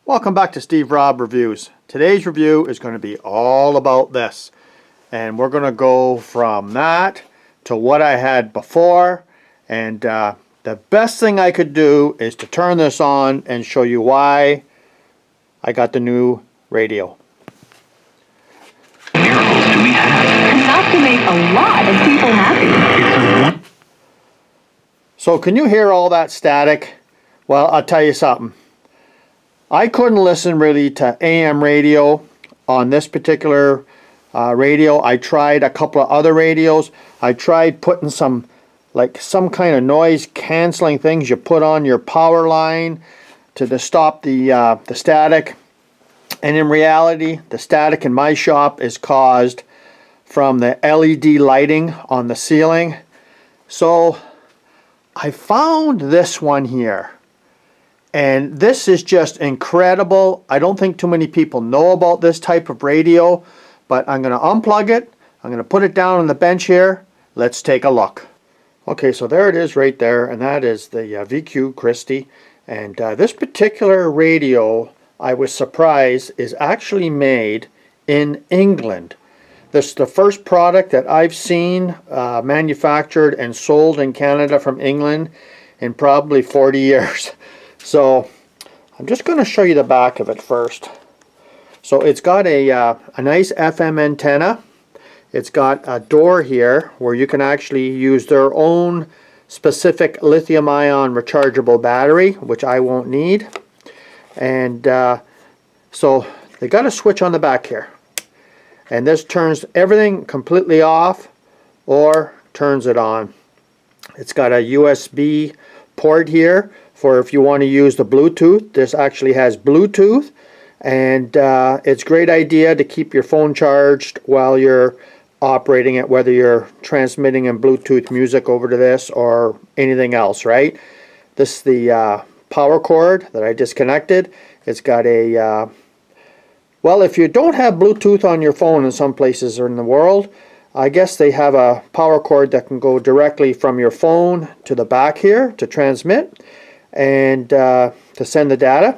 Welcome back to Steve Rob Reviews. Today's review is going to be all about this. And we're going to go from that to what I had before. And the best thing I could do is to turn this on and show you why I got the new radio. Miracles do we have? Enough to make a lot of people happy. So can you hear all that static? Well, I'll tell you something. I couldn't listen really to AM radio on this particular radio. I tried a couple of other radios. I tried putting some kind of noise canceling things you put on your power line to stop the static. And in reality, the static in my shop is caused from the LED lighting on the ceiling. So I found this one here. And this is just incredible. I don't think too many people know about this type of radio, but I'm going to unplug it. I'm going to put it down on the bench here. Let's take a look. Okay, so there it is right there, and that is the VQ Christie. And this particular radio, I was surprised, is actually made in England. This is the first product that I've seen manufactured and sold in Canada from England in probably 40 years. So I'm just going to show you the back of it first. So it's got a nice FM antenna. It's got a door here where you can actually use their own specific lithium-ion rechargeable battery, which I won't need. And so they got a switch on the back here. And this turns everything completely off or turns it on. It's got a USB port here for if you want to use the Bluetooth. This actually has Bluetooth, and it's a great idea to keep your phone charged while you're operating it, whether you're transmitting in Bluetooth music over to this or anything else, right? This is the power cord that I disconnected. It's got a well, if you don't have Bluetooth on your phone in some places in the world, I guess they have a power cord that can go directly from your phone to the back here to transmit and to send the data.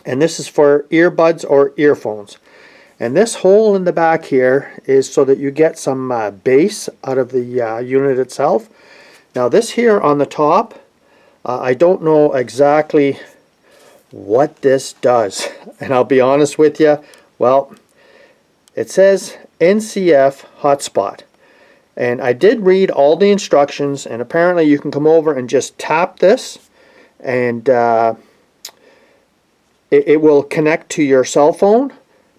And this is for earbuds or earphones. And this hole in the back here is so that you get some bass out of the unit itself. Now this here on the top, I don't know exactly what this does. And I'll be honest with you, well, it says NCF hotspot. And I did read all the instructions, and apparently you can come over and just tap this and it will connect to your cell phone.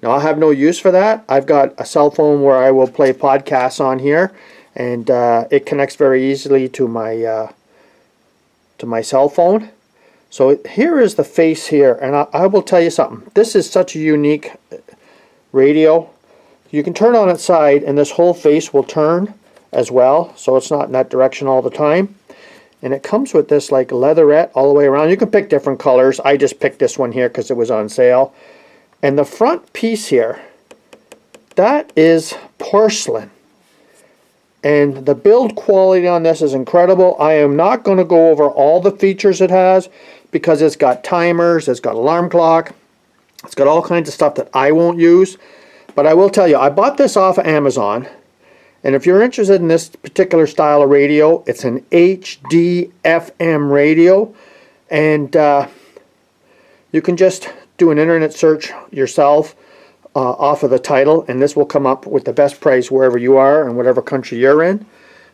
Now I have no use for that. I've got a cell phone where I will play podcasts on here, and it connects very easily to my cell phone. So here is the face here, and I will tell you something. This is such a unique radio. You can turn on its side, and this whole face will turn as well, so it's not in that direction all the time. And it comes with this like leatherette all the way around. You can pick different colors. I just picked this one here because it was on sale. And the front piece here, that is porcelain. And the build quality on this is incredible. I am not going to go over all the features it has because it's got timers, it's got alarm clock, it's got all kinds of stuff that I won't use. But I will tell you, I bought this off of Amazon. And if you're interested in this particular style of radio, it's an HD FM radio. And you can just do an internet search yourself off of the title, and this will come up with the best price wherever you are and whatever country you're in.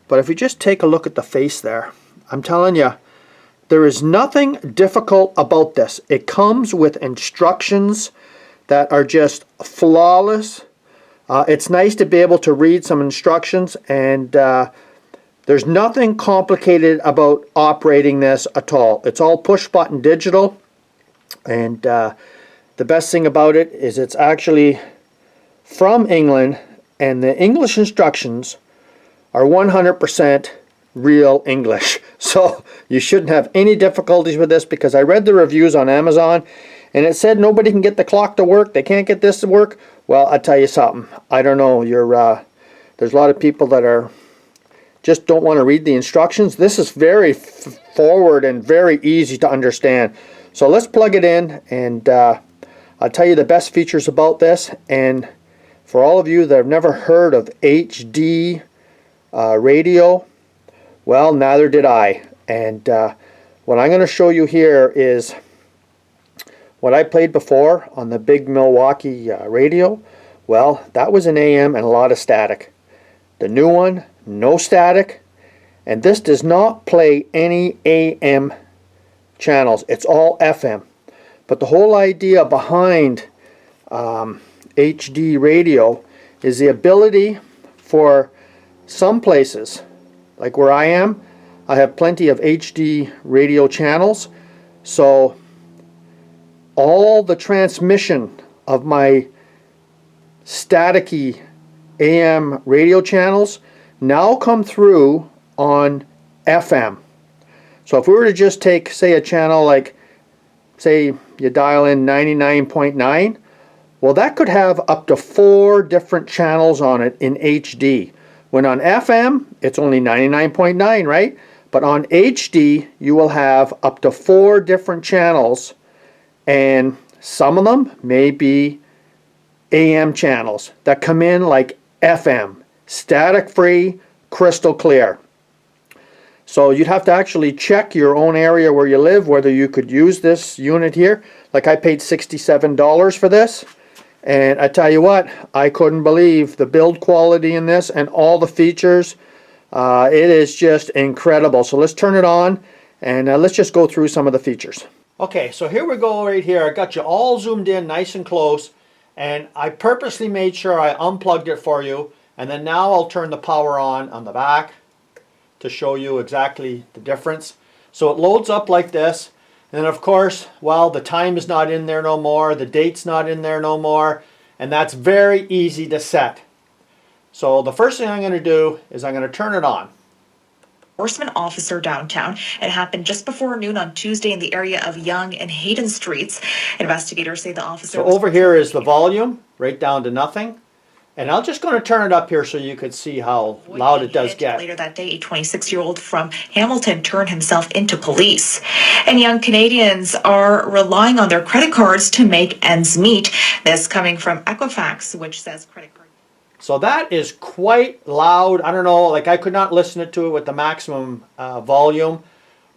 But if you just take a look at the face there, I'm telling you, there is nothing difficult about this. It comes with instructions that are just flawless. It's nice to be able to read some instructions, and there's nothing complicated about operating this at all. It's all push button digital, and the best thing about it is it's actually from England, and the English instructions are 100% real English. So you shouldn't have any difficulties with this, because I read the reviews on Amazon and it said nobody can get the clock to work, they can't get this to work. Well, I'll tell you something, I don't know, there's a lot of people that are just don't want to read the instructions. This is very forward and very easy to understand. So let's plug it in and I'll tell you the best features about this, and for all of you that have never heard of HD radio, well, neither did I. And what I'm going to show you here is what I played before on the big Milwaukee radio. Well, that was an AM and a lot of static. The new one, no static, and this does not play any AM channels. It's all FM. But the whole idea behind HD radio is the ability for some places, like where I am, I have plenty of HD radio channels, so all the transmission of my staticky AM radio channels now come through on FM. So if we were to just take, say, a channel like, say you dial in 99.9, well, that could have up to 4 different channels on it in HD. When on FM, it's only 99.9, right? But on HD, you will have up to 4 different channels, and some of them may be AM channels that come in like FM, static free, crystal clear. So you'd have to actually check your own area where you live, whether you could use this unit here. Like I paid $67 for this, and I tell you what, I couldn't believe the build quality in this and all the features. It is just incredible. So let's turn it on, and let's just go through some of the features. Okay, so here we go right here. I got you all zoomed in nice and close, and I purposely made sure I unplugged it for you, and then now I'll turn the power on the back to show you exactly the difference. So it loads up like this, and then of course, well, the time is not in there no more, the date's not in there no more, and that's very easy to set. So the first thing I'm going to do is I'm going to turn it on. Enforcement officer downtown. It happened just before noon on Tuesday in the area of Yonge and Hayden Streets. Investigators say the officer... So over here is the volume, right down to nothing. And I'm just going to turn it up here so you could see how loud it does get. Later that day, a 26-year-old from Hamilton turned himself into police. And young Canadians are relying on their credit cards to make ends meet. This coming from Equifax, which says credit card... So that is quite loud. I don't know, like I could not listen to it with the maximum volume,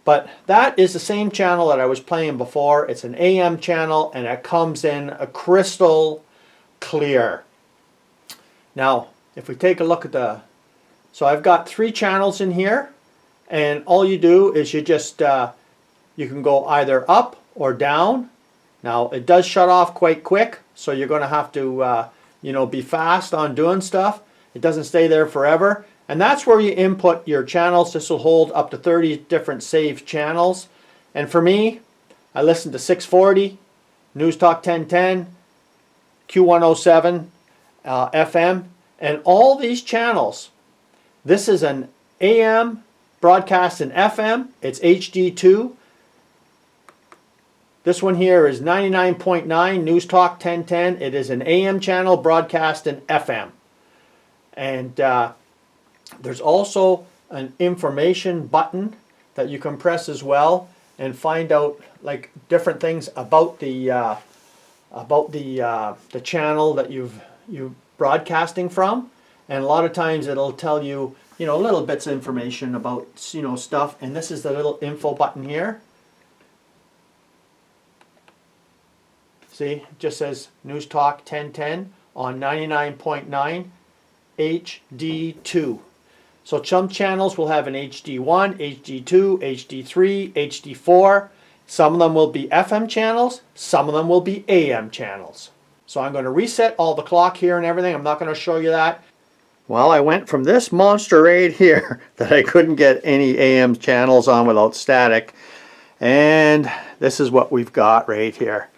but that is the same channel that I was playing before. It's an AM channel, and it comes in a crystal clear. Now, if we take a look at the, so I've got 3 channels in here, and all you do is you just, you can go either up or down. Now, it does shut off quite quick, so you're going to have to you know, be fast on doing stuff. It doesn't stay there forever. And that's where you input your channels. This will hold up to 30 different saved channels. And for me, I listen to 640, News Talk 1010, Q107, FM, and all these channels. This is an AM broadcast in FM. It's HD2. This one here is 99.9 News Talk 1010. It is an AM channel broadcast in FM. And there's also an information button that you can press as well and find out like different things about the channel that you're broadcasting from. And a lot of times it'll tell you, you know, little bits of information about, you know, stuff. And this is the little info button here. See, it just says News Talk 1010 on 99.9 HD2. So some channels will have an HD1, HD2, HD3, HD4. Some of them will be FM channels, some of them will be AM channels. So I'm going to reset all the clock here and everything. I'm not going to show you that. Well, I went from this monster right here that I couldn't get any AM channels on without static, and this is what we've got right here.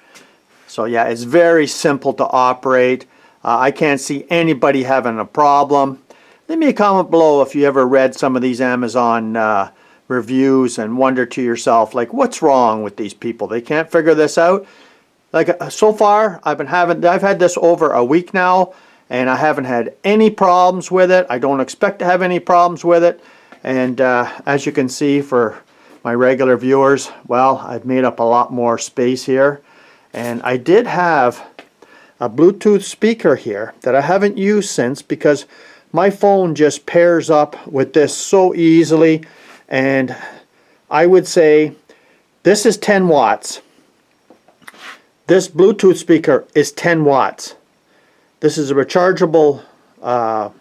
So yeah, it's very simple to operate. I can't see anybody having a problem. Leave me a comment below if you ever read some of these Amazon reviews and wonder to yourself, like, what's wrong with these people? They can't figure this out. Like, so far, I've had this over a week now, and I haven't had any problems with it. I don't expect to have any problems with it. And as you can see, for my regular viewers, well, I've made up a lot more space here. And I did have a Bluetooth speaker here that I haven't used since because my phone just pairs up with this so easily. And I would say this is 10 watts. This Bluetooth speaker is 10 watts. This is a rechargeable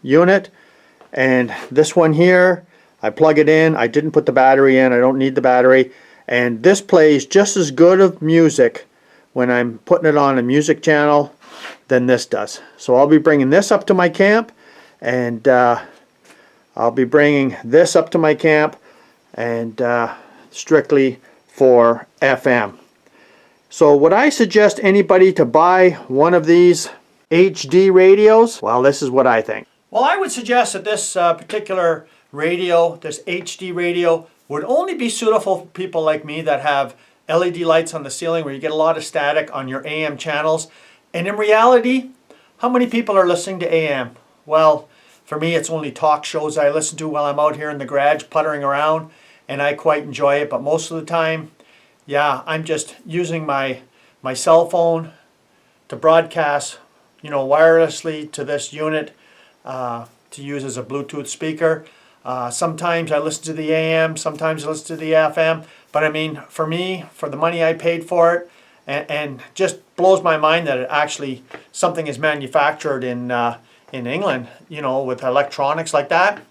unit, and this one here, I plug it in. I didn't put the battery in. I don't need the battery. And this plays just as good of music when I'm putting it on a music channel than this does. So I'll be bringing this up to my camp, and I'll be bringing this up to my camp, and strictly for FM. So would I suggest anybody to buy one of these HD radios? Well, this is what I think. Well, I would suggest that this particular radio, this HD radio, would only be suitable for people like me that have LED lights on the ceiling where you get a lot of static on your AM channels. And in reality, how many people are listening to AM? Well, for me, it's only talk shows I listen to while I'm out here in the garage puttering around, and I quite enjoy it. But most of the time, yeah, I'm just using my cell phone to broadcast, wirelessly to this unit to use as a Bluetooth speaker. Sometimes I listen to the AM, sometimes I listen to the FM. But I mean, for me, for the money I paid for it, and just blows my mind that it actually something is manufactured in England, with electronics like that.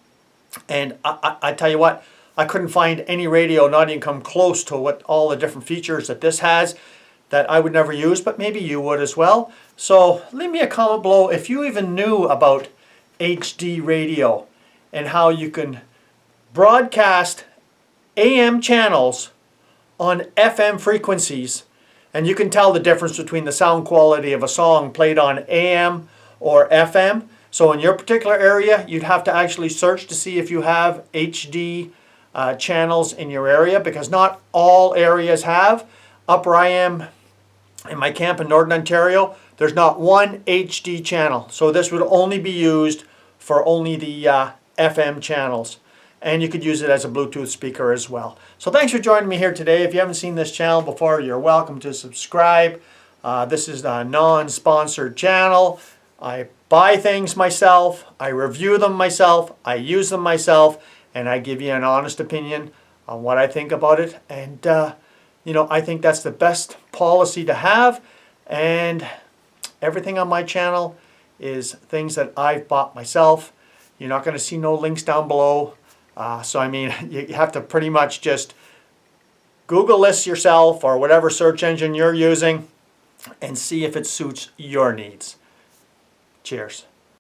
And I tell you what, I couldn't find any radio not even come close to what all the different features that this has that I would never use, but maybe you would as well. So leave me a comment below if you even knew about HD radio and how you can broadcast AM channels on FM frequencies, and you can tell the difference between the sound quality of a song played on AM or FM. So in your particular area, you'd have to actually search to see if you have HD channels in your area, because not all areas have. Up where I am in my camp in Northern Ontario, there's not one HD channel. So this would only be used for only the FM channels. And you could use it as a Bluetooth speaker as well. So thanks for joining me here today. If you haven't seen this channel before, you're welcome to subscribe. This is a non-sponsored channel. I buy things myself, I review them myself, I use them myself, and I give you an honest opinion on what I think about it. And I think that's the best policy to have. And everything on my channel is things that I've bought myself. You're not going to see no links down below. So I mean, you have to pretty much just Google this yourself or whatever search engine you're using and see if it suits your needs. Cheers.